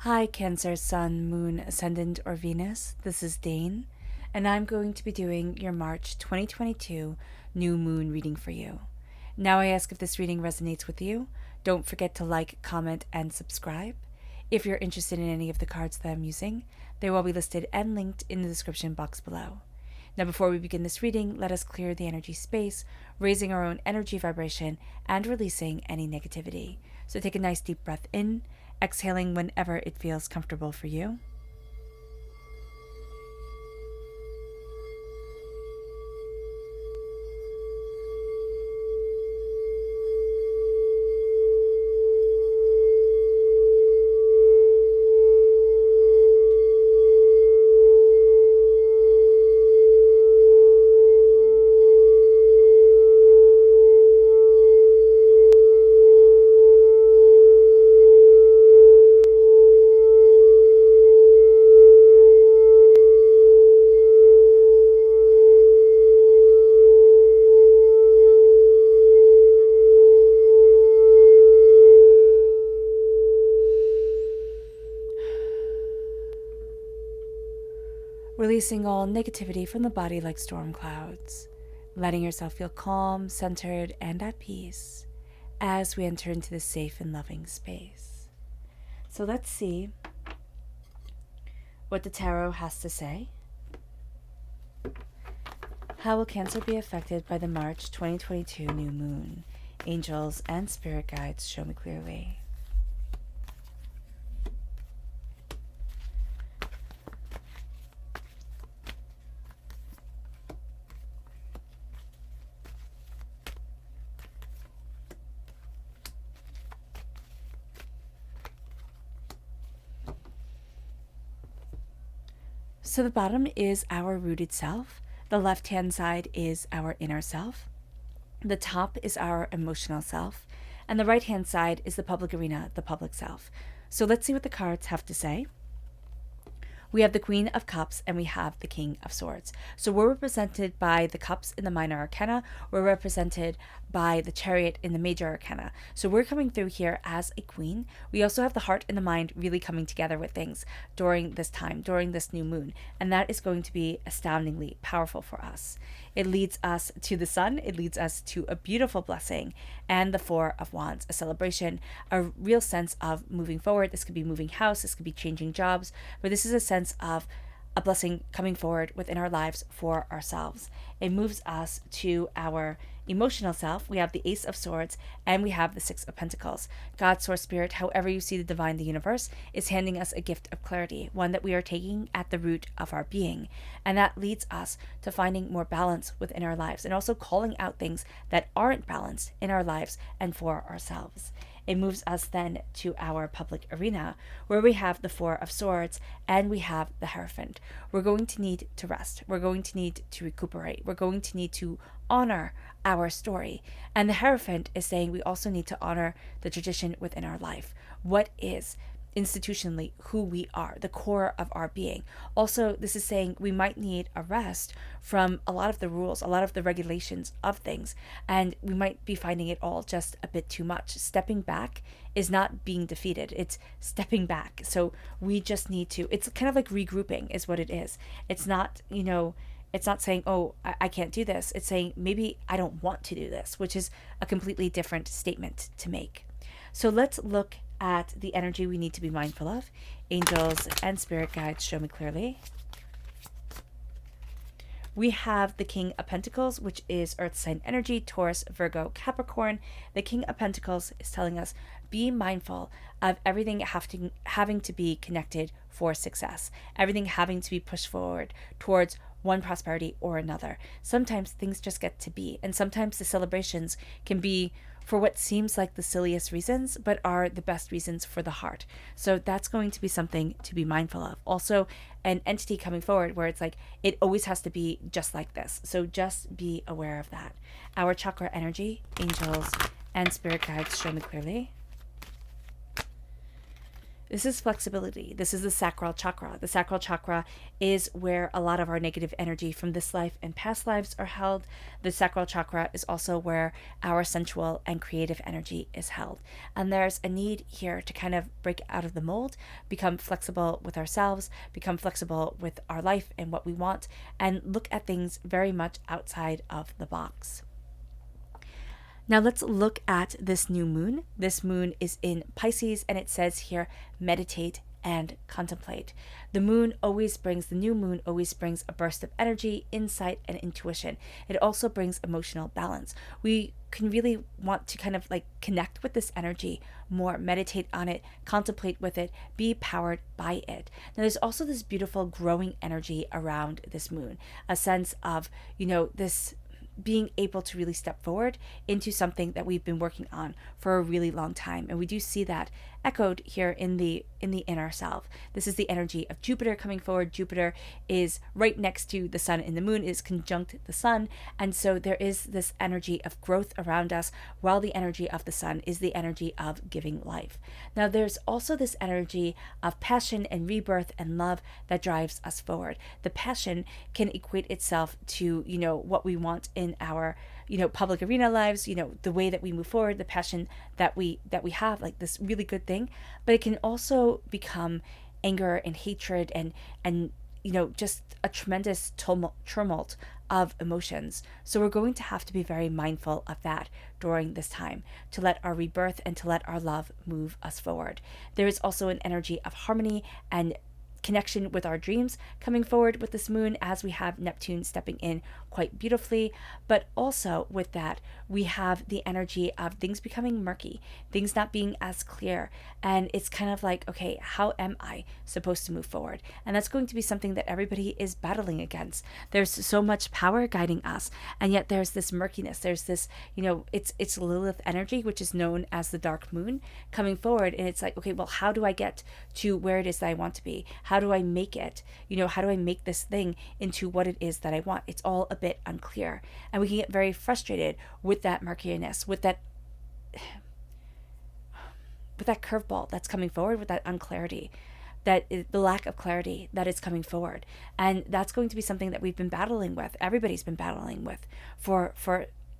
Hi, Cancer, Sun, Moon, Ascendant, or Venus. This is Dane, and I'm going to be doing your March 2022 New Moon reading for you. Now, I ask if this reading resonates with you. Don't forget to like, comment, and subscribe. If you're interested in any of the cards that I'm using, they will be listed and linked in the description box below. Now, before we begin this reading, let us clear the energy space, raising our own energy vibration and releasing any negativity. So take a nice deep breath in, exhaling whenever it feels comfortable for you. Releasing all negativity from the body like storm clouds, letting yourself feel calm, centered, and at peace as we enter into this safe and loving space. So let's see what the tarot has to say. How will Cancer be affected by the March 2022 new moon? Angels and spirit guides, show me clearly. So the bottom is our rooted self. The left-hand side is our inner self. The top is our emotional self. And the right-hand side is the public arena, the public self. So let's see what the cards have to say. We have the Queen of Cups and we have the King of Swords. So we're represented by the Cups in the Minor Arcana. We're represented by the Chariot in the Major Arcana. So we're coming through here as a queen. We also have the heart and the mind really coming together with things during this time, during this new moon. And that is going to be astoundingly powerful for us. It leads us to the sun. It leads us to a beautiful blessing and the Four of Wands, a celebration, a real sense of moving forward. This could be moving house. This could be changing jobs, but this is a sense of a blessing coming forward within our lives for ourselves. It moves us to our emotional self. We have the Ace of Swords and we have the Six of Pentacles. God, Source, Spirit, however you see the divine, the universe, is handing us a gift of clarity, one that we are taking at the root of our being. And that leads us to finding more balance within our lives and also calling out things that aren't balanced in our lives and for ourselves. It moves us then to our public arena, where we have the Four of Swords and we have the Hierophant. We're going to need to rest. We're going to need to recuperate. We're going to need to honor our story. And the Hierophant is saying we also need to honor the tradition within our life. What is institutionally who we are, the core of our being. Also, this is saying we might need a rest from a lot of the rules, a lot of the regulations of things, and we might be finding it all just a bit too much. Stepping back is not being defeated, it's stepping back. So we just need to, it's kind of like regrouping is what it is. It's not, it's not saying, oh, I can't do this. It's saying maybe I don't want to do this, which is a completely different statement to make. So let's look at the energy we need to be mindful of. Angels and spirit guides, show me clearly. We have the King of Pentacles, which is Earth sign energy, Taurus, Virgo, Capricorn. The King of Pentacles is telling us, be mindful of everything having to be connected for success, everything having to be pushed forward towards one prosperity or another. Sometimes things just get to be, and sometimes the celebrations can be for what seems like the silliest reasons, but are the best reasons for the heart. So that's going to be something to be mindful of. Also, an entity coming forward where it's like, it always has to be just like this. So just be aware of that. Our chakra energy, angels, and spirit guides, show me clearly. This is flexibility. This is the Sacral Chakra. The Sacral Chakra is where a lot of our negative energy from this life and past lives are held. The Sacral Chakra is also where our sensual and creative energy is held. And there's a need here to kind of break out of the mold, become flexible with ourselves, become flexible with our life and what we want, and look at things very much outside of the box. Now let's look at this new moon. This moon is in Pisces, and it says here, meditate and contemplate. The new moon always brings a burst of energy, insight, and intuition. It also brings emotional balance. We can really want to kind of like connect with this energy more, meditate on it, contemplate with it, be powered by it. Now there's also this beautiful growing energy around this moon, a sense of, this being able to really step forward into something that we've been working on for a really long time. And we do see that echoed here in the inner self. This is the energy of Jupiter coming forward. Jupiter is right next to the sun, and the moon is conjunct the sun. And so there is this energy of growth around us, while the energy of the sun is the energy of giving life. Now there's also this energy of passion and rebirth and love that drives us forward. The passion can equate itself to, what we want in our public arena lives, the way that we move forward, the passion that we have, like this really good thing. But it can also become anger and hatred and just a tremendous tumult of emotions. So we're going to have to be very mindful of that during this time, to let our rebirth and to let our love move us forward. There is also an energy of harmony and connection with our dreams coming forward with this moon, as we have Neptune stepping in quite beautifully. But also with that, we have the energy of things becoming murky, things not being as clear. And it's kind of like, okay, how am I supposed to move forward? And that's going to be something that everybody is battling against. There's so much power guiding us, and yet there's this murkiness. There's this, it's Lilith energy, which is known as the dark moon, coming forward. And it's like, okay, well, how do I get to where it is that I want to be? How do I make it? How do I make this thing into what it is that I want? It's all a bit unclear. And we can get very frustrated with that murkiness, with that curveball that's coming forward, with that unclarity, the lack of clarity that is coming forward. And that's going to be something that we've been battling with. Everybody's been battling with for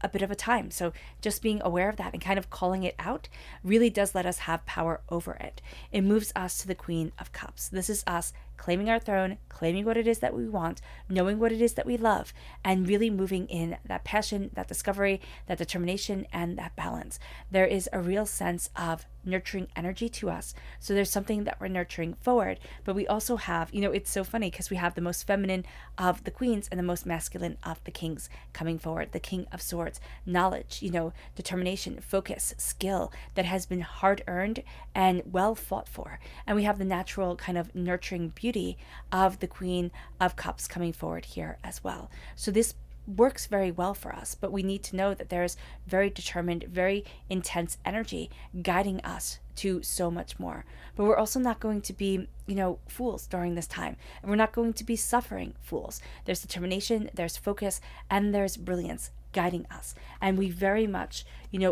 a bit of a time. So just being aware of that and kind of calling it out really does let us have power over it. It moves us to the Queen of Cups. This is us claiming our throne, claiming what it is that we want, knowing what it is that we love, and really moving in that passion, that discovery, that determination, and that balance. There is a real sense of nurturing energy to us. So there's something that we're nurturing forward, but we also have, it's so funny because we have the most feminine of the queens and the most masculine of the kings coming forward. The King of Swords, knowledge, determination, focus, skill that has been hard earned and well fought for. And we have the natural kind of nurturing beauty of the Queen of Cups coming forward here as well. So this works very well for us, but we need to know that there's very determined, very intense energy guiding us to so much more. But we're also not going to be, fools during this time. And we're not going to be suffering fools. There's determination, there's focus, and there's brilliance guiding us. And we very much,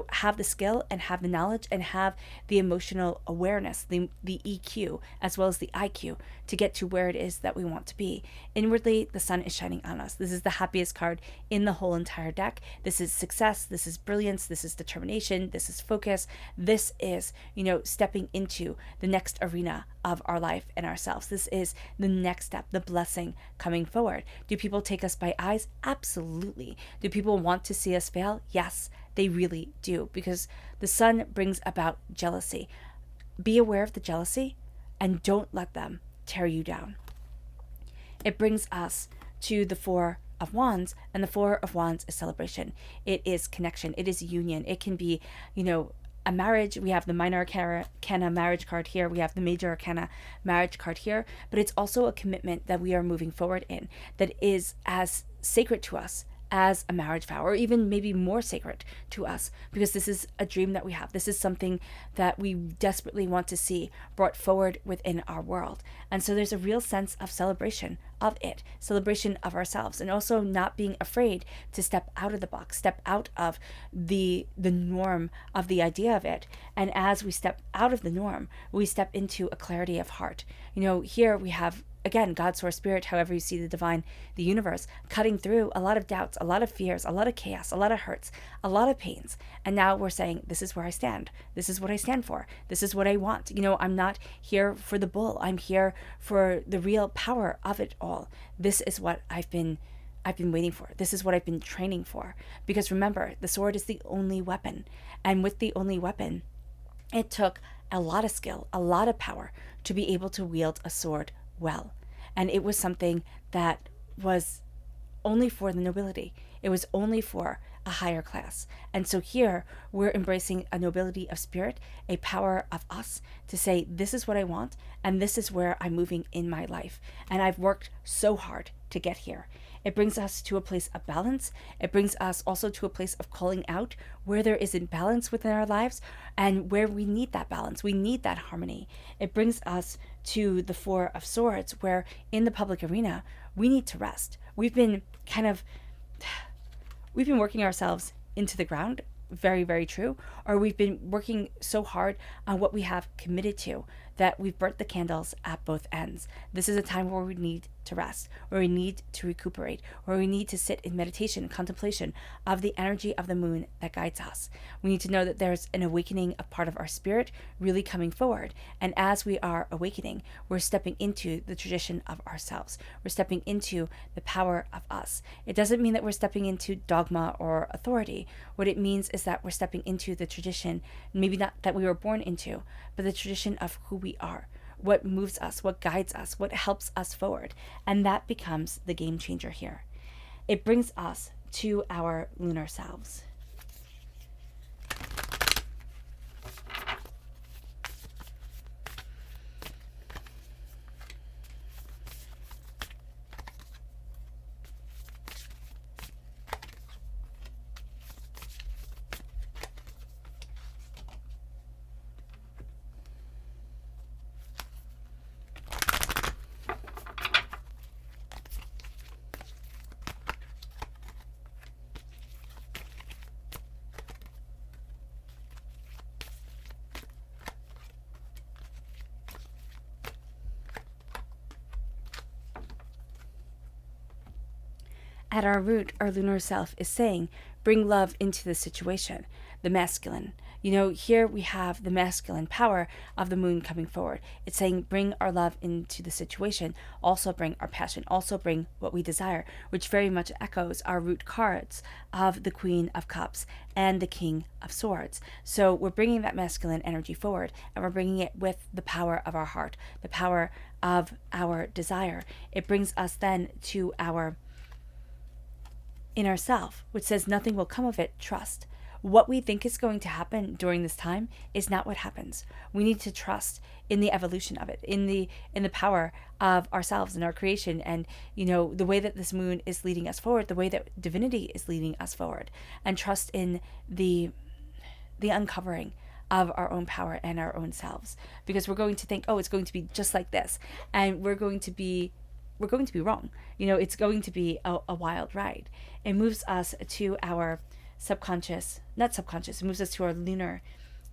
have the skill and have the knowledge and have the emotional awareness, the EQ, as well as the IQ to get to where it is that we want to be. Inwardly, the sun is shining on us. This is the happiest card in the whole entire deck. This is success. This is brilliance. This is determination. This is focus. This is, stepping into the next arena of our life and ourselves. This is the next step, the blessing coming forward. Do people take us by eyes? Absolutely. Do people want to see us fail? Yes, they really do, because the sun brings about jealousy. Be aware of the jealousy and don't let them tear you down. It brings us to the Four of Wands, and the Four of Wands is celebration. It is connection. It is union. It can be, a marriage. We have the minor arcana marriage card here. We have the major arcana marriage card here. But it's also a commitment that we are moving forward in that is as sacred to us as a marriage vow, or even maybe more sacred to us, because this is a dream that we have. This is something that we desperately want to see brought forward within our world. And so there's a real sense of celebration of it, celebration of ourselves, and also not being afraid to step out of the box, step out of the norm of the idea of it. And as we step out of the norm, we step into a clarity of heart. Here we have, again, God, source, spirit, however you see the divine, the universe, cutting through a lot of doubts, a lot of fears, a lot of chaos, a lot of hurts, a lot of pains. And now we're saying, this is where I stand. This is what I stand for. This is what I want. I'm not here for the bull. I'm here for the real power of it all. This is what I've been waiting for. This is what I've been training for. Because remember, the sword is the only weapon. And with the only weapon, it took a lot of skill, a lot of power to be able to wield a sword well. And it was something that was only for the nobility. It was only for a higher class. And so here we're embracing a nobility of spirit, a power of us to say, this is what I want, and this is where I'm moving in my life. And I've worked so hard to get here. It brings us to a place of balance. It brings us also to a place of calling out where there is imbalance within our lives and where we need that balance. We need that harmony. It brings us to the Four of Swords, where in the public arena, we need to rest. We've been working ourselves into the ground, very, very true, or we've been working so hard on what we have committed to that we've burnt the candles at both ends. This is a time where we need to rest, where we need to recuperate, where we need to sit in meditation and contemplation of the energy of the moon that guides us. We need to know that there's an awakening of part of our spirit really coming forward. And as we are awakening, we're stepping into the tradition of ourselves. We're stepping into the power of us. It doesn't mean that we're stepping into dogma or authority. What it means is that we're stepping into the tradition, maybe not that we were born into, but the tradition of who we are, what moves us, what guides us, what helps us forward. And that becomes the game changer here. It brings us to our lunar selves. At our root, our lunar self is saying, bring love into the situation, the masculine. Here we have the masculine power of the moon coming forward. It's saying, bring our love into the situation, also bring our passion, also bring what we desire, which very much echoes our root cards of the Queen of Cups and the King of Swords. So we're bringing that masculine energy forward, and we're bringing it with the power of our heart, the power of our desire. It brings us then to our inner self, which says nothing will come of it, trust. What we think is going to happen during this time is not what happens. We need to trust in the evolution of it, in the power of ourselves and our creation, and the way that this moon is leading us forward, the way that divinity is leading us forward, and trust in the uncovering of our own power and our own selves. Because we're going to think, oh, it's going to be just like this, and we're going to be wrong. It's going to be a wild ride. It moves us to our it moves us to our lunar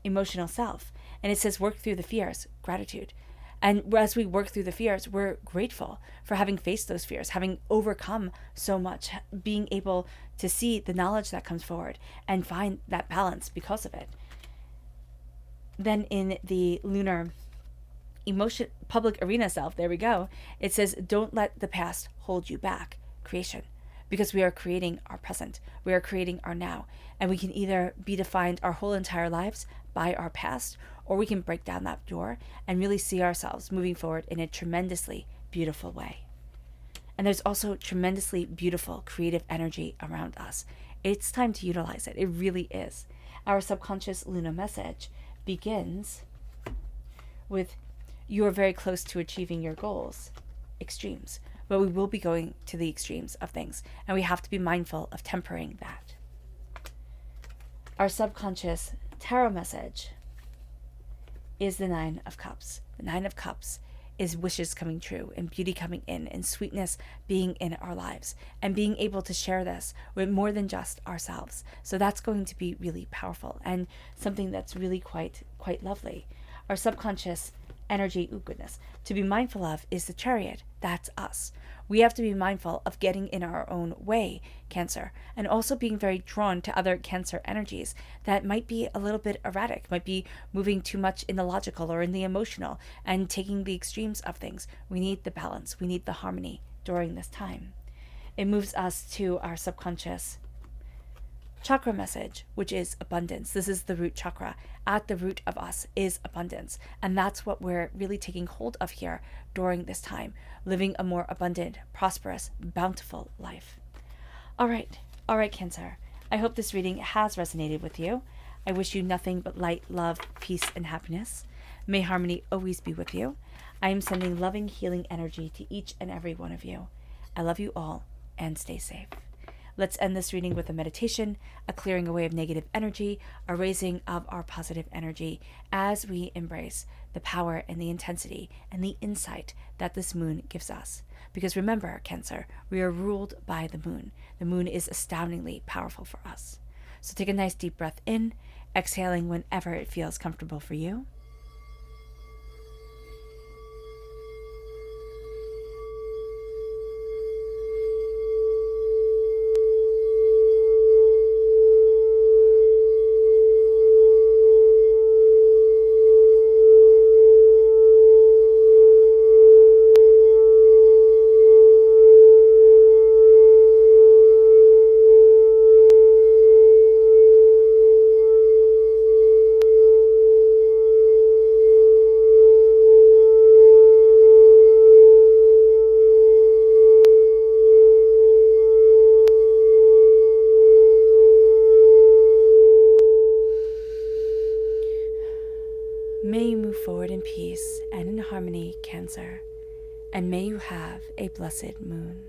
emotional self. And it says, work through the fears, gratitude. And as we work through the fears, we're grateful for having faced those fears, having overcome so much, being able to see the knowledge that comes forward and find that balance because of it. Then in the lunar emotion public arena self, there we go, it says, don't let the past hold you back, creation. Because we are creating our present, we are creating our now, and we can either be defined our whole entire lives by our past, or we can break down that door and really see ourselves moving forward in a tremendously beautiful way. And there's also tremendously beautiful creative energy around us. It's time to utilize it. It really is. Our subconscious Luna message begins with, you are very close to achieving your goals, extremes. but we will be going to the extremes of things, and we have to be mindful of tempering that. Our subconscious tarot message is the Nine of Cups. The Nine of Cups is wishes coming true and beauty coming in and sweetness being in our lives and being able to share this with more than just ourselves. So that's going to be really powerful and something that's really quite lovely. Our subconscious energy, to be mindful of is the Chariot. That's us. We have to be mindful of getting in our own way, Cancer, and also being very drawn to other Cancer energies that might be a little bit erratic, might be moving too much in the logical or in the emotional and taking the extremes of things. We need the balance. We need the harmony during this time. It moves us to our subconscious Chakra Message, which is abundance. This is the root chakra. At the root of us is abundance. And that's what we're really taking hold of here during this time, living a more abundant, prosperous, bountiful life. All right, Cancer. I hope this reading has resonated with you. I wish you nothing but light, love, peace, and happiness. May harmony always be with you. I am sending loving, healing energy to each and every one of you. I love you all, and stay safe. Let's end this reading with a meditation, a clearing away of negative energy, a raising of our positive energy as we embrace the power and the intensity and the insight that this moon gives us. Because remember, Cancer, we are ruled by the moon. The moon is astoundingly powerful for us. So take a nice deep breath in, exhaling whenever it feels comfortable for you. May you move forward in peace and in harmony, Cancer, and may you have a blessed moon.